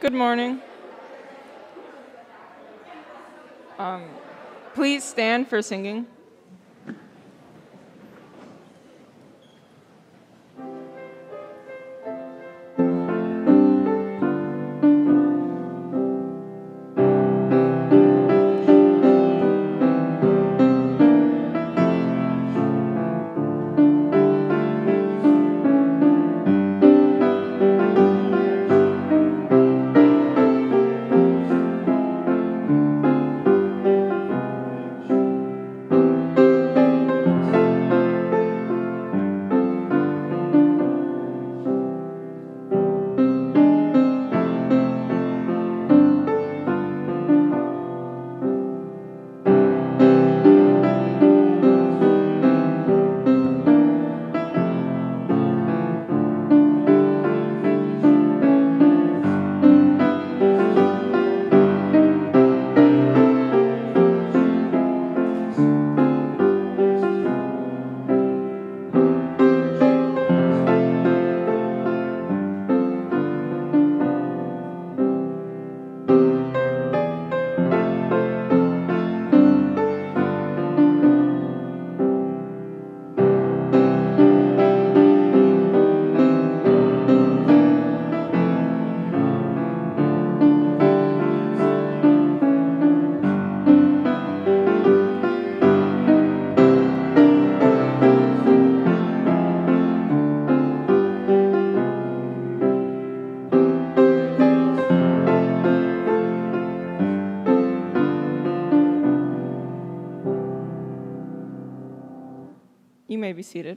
Good morning. Please stand for singing. You may be seated.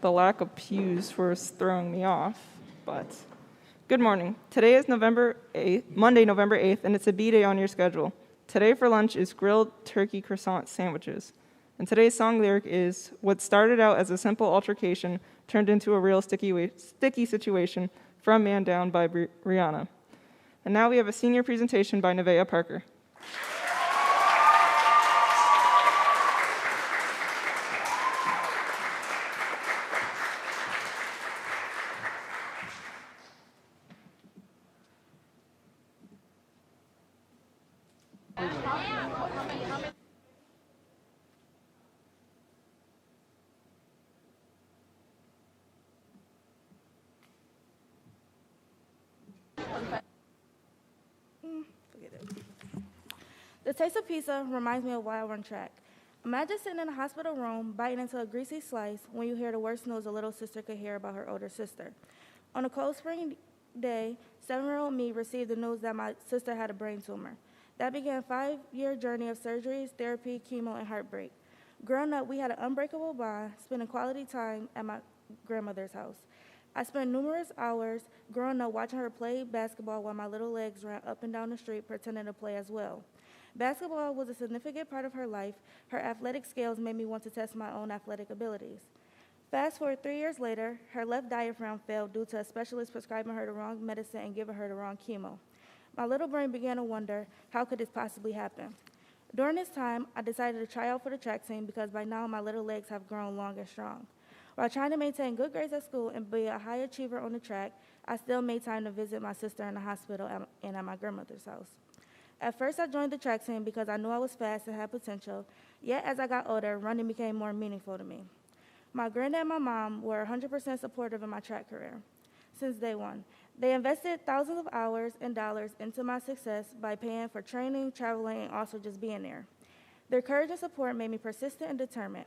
The lack of pews was throwing me off, but good morning. Today is Monday, November 8th, and it's a B day on your schedule. Today for lunch is grilled turkey croissant sandwiches. And today's song lyric is, "What started out as a simple altercation turned into a real sticky situation," from Man Down by Rihanna. And now we have a senior presentation by Nevaeh Parker. Forget it. The taste of pizza reminds me of why I run track. Imagine sitting in a hospital room, biting into a greasy slice when you hear the worst news a little sister could hear about her older sister. On a cold spring day, 7-year-old me received the news that my sister had a brain tumor. That began a 5-year journey of surgeries, therapy, chemo, and heartbreak. Growing up, we had an unbreakable bond, spending quality time at my grandmother's house. I spent numerous hours growing up watching her play basketball while my little legs ran up and down the street pretending to play as well. Basketball was a significant part of her life. Her athletic skills made me want to test my own athletic abilities. Fast forward 3 years later, her left diaphragm failed due to a specialist prescribing her the wrong medicine and giving her the wrong chemo. My little brain began to wonder, how could this possibly happen? During this time, I decided to try out for the track team because by now my little legs have grown long and strong. While trying to maintain good grades at school and be a high achiever on the track, I still made time to visit my sister in the hospital and at my grandmother's house. At first, I joined the track team because I knew I was fast and had potential, yet as I got older, running became more meaningful to me. My granddad and my mom were 100% supportive in my track career since day one. They invested thousands of hours and dollars into my success by paying for training, traveling, and also just being there. Their courage and support made me persistent and determined.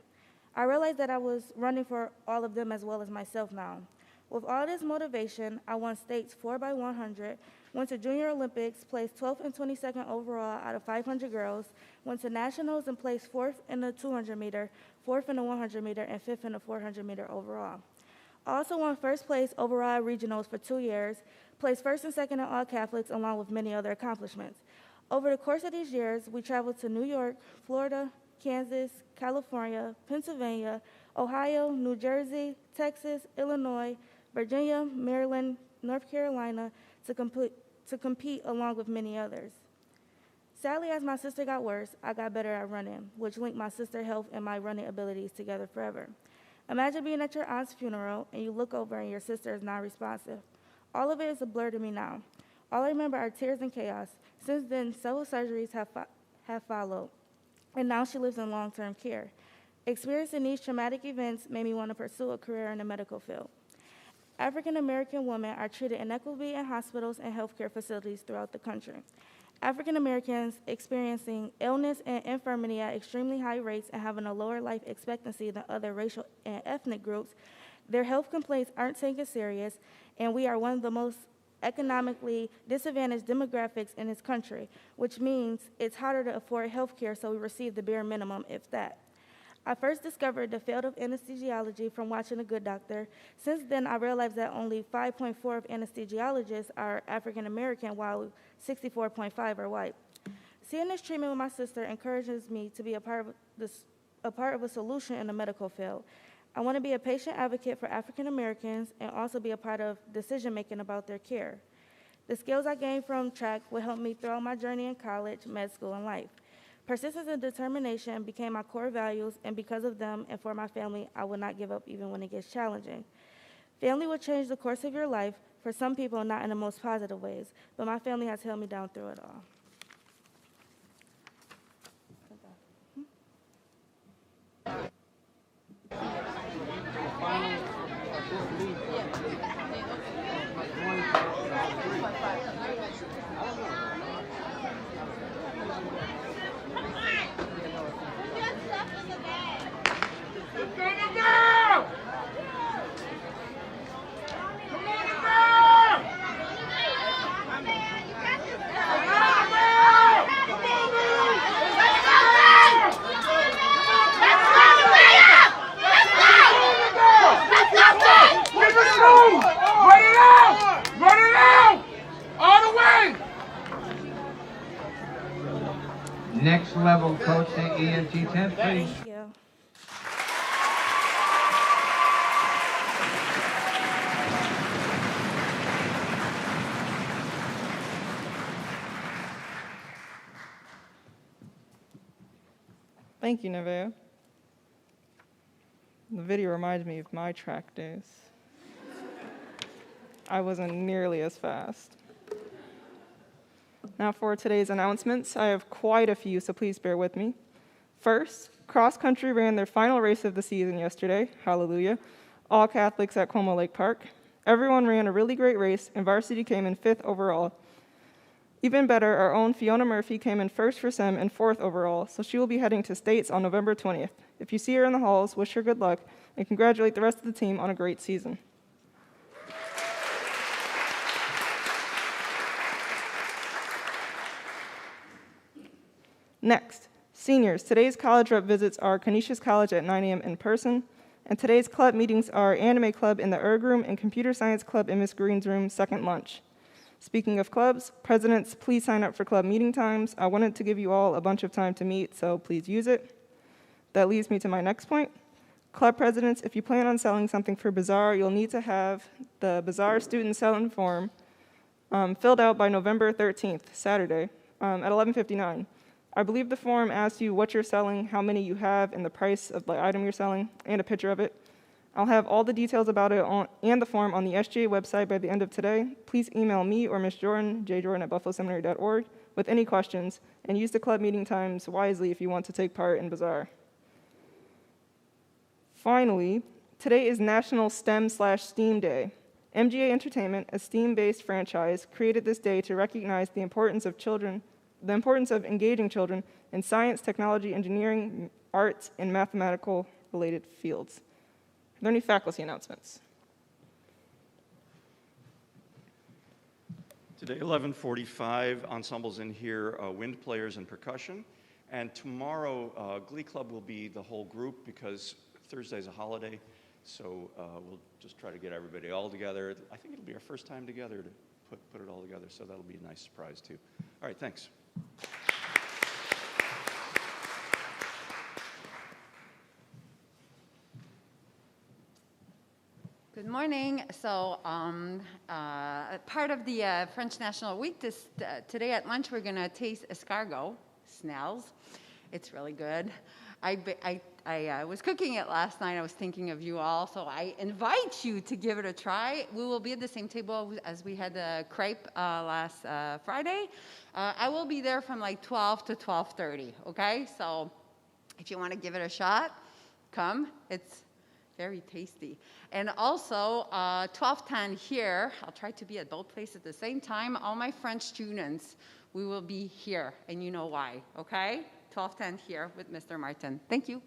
I realized that I was running for all of them as well as myself now. With all this motivation, I won states 4x100, went to Junior Olympics, placed 12th and 22nd overall out of 500 girls, went to nationals and placed 4th in the 200 meter, 4th in the 100 meter, and 5th in the 400 meter overall. I also won first place overall at regionals for 2 years, placed first and second in all Catholics, along with many other accomplishments. Over the course of these years, we traveled to New York, Florida, Kansas, California, Pennsylvania, Ohio, New Jersey, Texas, Illinois, Virginia, Maryland, North Carolina to compete along with many others. Sadly, as my sister got worse, I got better at running, which linked my sister's health and my running abilities together forever. Imagine being at your aunt's funeral and you look over and your sister is non-responsive. All of it is a blur to me now. All I remember are tears and chaos. Since then, several surgeries have followed, and now she lives in long-term care. Experiencing these traumatic events made me want to pursue a career in the medical field. African American women are treated inequitably in hospitals and healthcare facilities throughout the country. African Americans experiencing illness and infirmity at extremely high rates and having a lower life expectancy than other racial and ethnic groups, their health complaints aren't taken serious, and we are one of the most economically disadvantaged demographics in this country, which means it's harder to afford health care, so we receive the bare minimum, if that. I first discovered the field of anesthesiology from watching The Good Doctor. Since then, I realized that only 5.4 of anesthesiologists are African American, while 64.5 are white. Seeing this treatment with my sister encourages me to be a part of a solution in the medical field. I want to be a patient advocate for African Americans and also be a part of decision-making about their care. The skills I gained from track will help me throughout my journey in college, med school, and life. Persistence and determination became my core values, and because of them and for my family, I will not give up even when it gets challenging. Family will change the course of your life, for some people not in the most positive ways, but my family has held me down through it all. Next level coaching, EMT 10, please. Thank you. Thank you, Nevaeh. The video reminds me of my track days. I wasn't nearly as fast. Now for today's announcements, I have quite a few, so please bear with me. First, cross country ran their final race of the season yesterday, hallelujah, all Catholics at Como Lake Park. Everyone ran a really great race, and varsity came in 5th overall. Even better, our own Fiona Murphy came in 1st for SEM and 4th overall, so she will be heading to states on November 20th. If you see her in the halls, wish her good luck, and congratulate the rest of the team on a great season. Next, seniors. Today's college rep visits are Canisius College at 9 a.m. in person, and today's club meetings are Anime Club in the Erg Room and Computer Science Club in Miss Green's room, second lunch. Speaking of clubs, presidents, please sign up for club meeting times. I wanted to give you all a bunch of time to meet, so please use it. That leads me to my next point. Club presidents, if you plan on selling something for Bazaar, you'll need to have the Bazaar student sell-in form filled out by November 13th, Saturday, at 11:59. I believe the form asks you what you're selling, how many you have, and the price of the item you're selling, and a picture of it. I'll have all the details about it and the form on the SGA website by the end of today. Please email me or Ms. Jordan, jjordan@buffaloseminary.org, with any questions, and use the club meeting times wisely if you want to take part in Bazaar. Finally, today is National STEM/STEAM Day. MGA Entertainment, a STEAM-based franchise, created this day to recognize the importance of engaging children in science, technology, engineering, arts, and mathematical-related fields. Are there any faculty announcements? Today, 11:45, ensembles in here, wind players and percussion. And tomorrow, Glee Club will be the whole group because Thursday's a holiday. So we'll just try to get everybody all together. I think it'll be our first time together to put it all together, so that'll be a nice surprise too. All right, thanks. Good morning. So part of the French National Week, today at lunch we're going to taste escargot, Snell's. It's really good. I was cooking it last night. I was thinking of you all, so I invite you to give it a try. We will be at the same table as we had the crepe last Friday. I will be there from like 12 to 12:30, okay? So if you want to give it a shot, come. It's very tasty. And also, 12:10 here, I'll try to be at both places at the same time. All my French students, we will be here, and you know why, okay? 12:10 here with Mr. Martin. Thank you.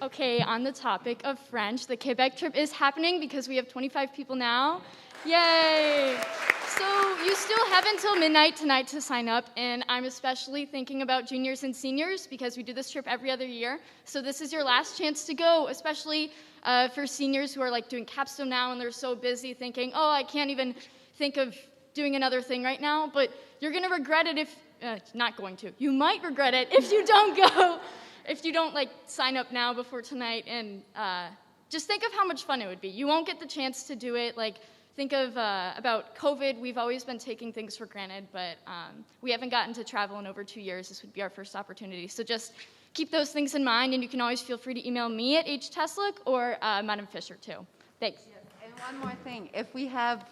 Okay, on the topic of French, the Quebec trip is happening because we have 25 people now. Yay! So you still have until midnight tonight to sign up, and I'm especially thinking about juniors and seniors because we do this trip every other year. So this is your last chance to go, especially for seniors who are like doing capstone now and they're so busy thinking, oh, I can't even think of doing another thing right now, but you're gonna regret it if, not going to, you might regret it if you don't go. If you don't like sign up now before tonight, and just think of how much fun it would be. You won't get the chance to do it. Like, think of about COVID. We've always been taking things for granted, but we haven't gotten to travel in over 2 years. This would be our first opportunity. So just keep those things in mind, and you can always feel free to email me at hteslick or Madam Fisher too. Thanks. Yes. And one more thing, if we have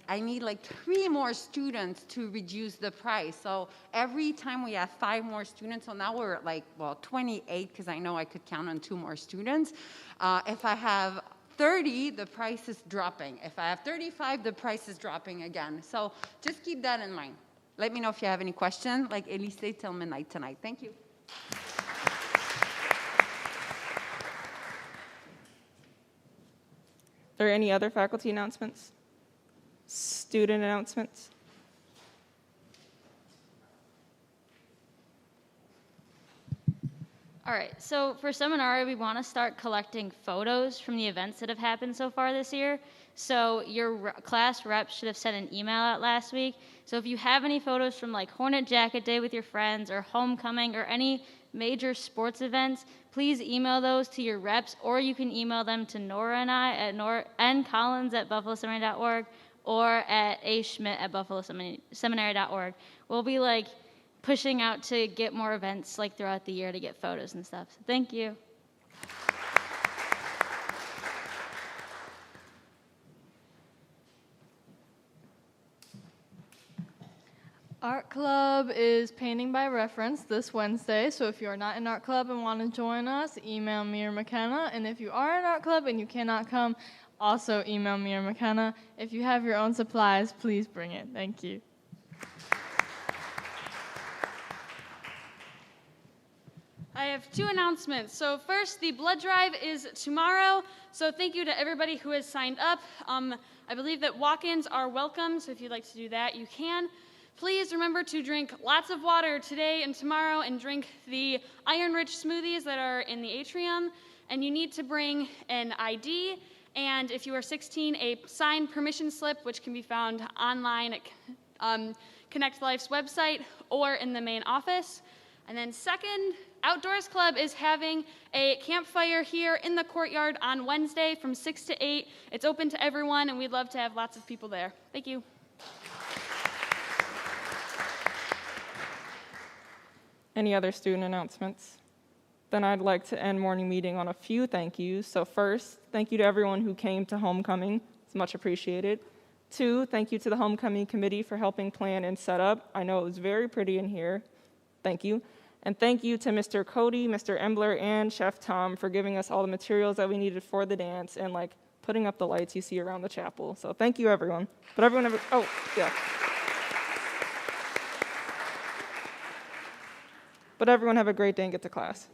I need 3 more students to reduce the price. So every time we have 5 more students, so now we're at 28, because I know I could count on 2 more students. If I have 30, the price is dropping. If I have 35, the price is dropping again. So just keep that in mind. Let me know if you have any questions, like Elise till midnight tonight. Thank you. Are there any other faculty announcements? Student announcements? All right, so for Seminari, we want to start collecting photos from the events that have happened so far this year. So your class rep should have sent an email out last week. So if you have any photos from Hornet Jacket Day with your friends or homecoming or any major sports events, please email those to your reps, or you can email them to Nora and I at ncollins@buffaloseminary.org or at aschmidt@buffaloseminary.org. We'll be pushing out to get more events throughout the year to get photos and stuff. So thank you. Art Club is painting by reference this Wednesday, so if you are not in Art Club and want to join us, email me or McKenna, and if you are in Art Club and you cannot come, also email me or McKenna. If you have your own supplies, please bring it. Thank you. I have 2 announcements. So first, the blood drive is tomorrow. So thank you to everybody who has signed up. I believe that walk-ins are welcome, so if you'd like to do that, you can. Please remember to drink lots of water today and tomorrow, and drink the iron-rich smoothies that are in the atrium. And you need to bring an ID, and if you are 16, a signed permission slip, which can be found online at Connect Life's website or in the main office. And then second, Outdoors Club is having a campfire here in the courtyard on Wednesday from 6 to 8. It's open to everyone, and we'd love to have lots of people there. Thank you. Any other student announcements? Then I'd like to end morning meeting on a few thank yous. So first, thank you to everyone who came to homecoming. It's much appreciated. 2, thank you to the homecoming committee for helping plan and set up. I know it was very pretty in here. Thank you. And thank you to Mr. Cody, Mr. Embler, and Chef Tom for giving us all the materials that we needed for the dance and putting up the lights you see around the chapel. So thank you, everyone. But everyone have But everyone have a great day and get to class.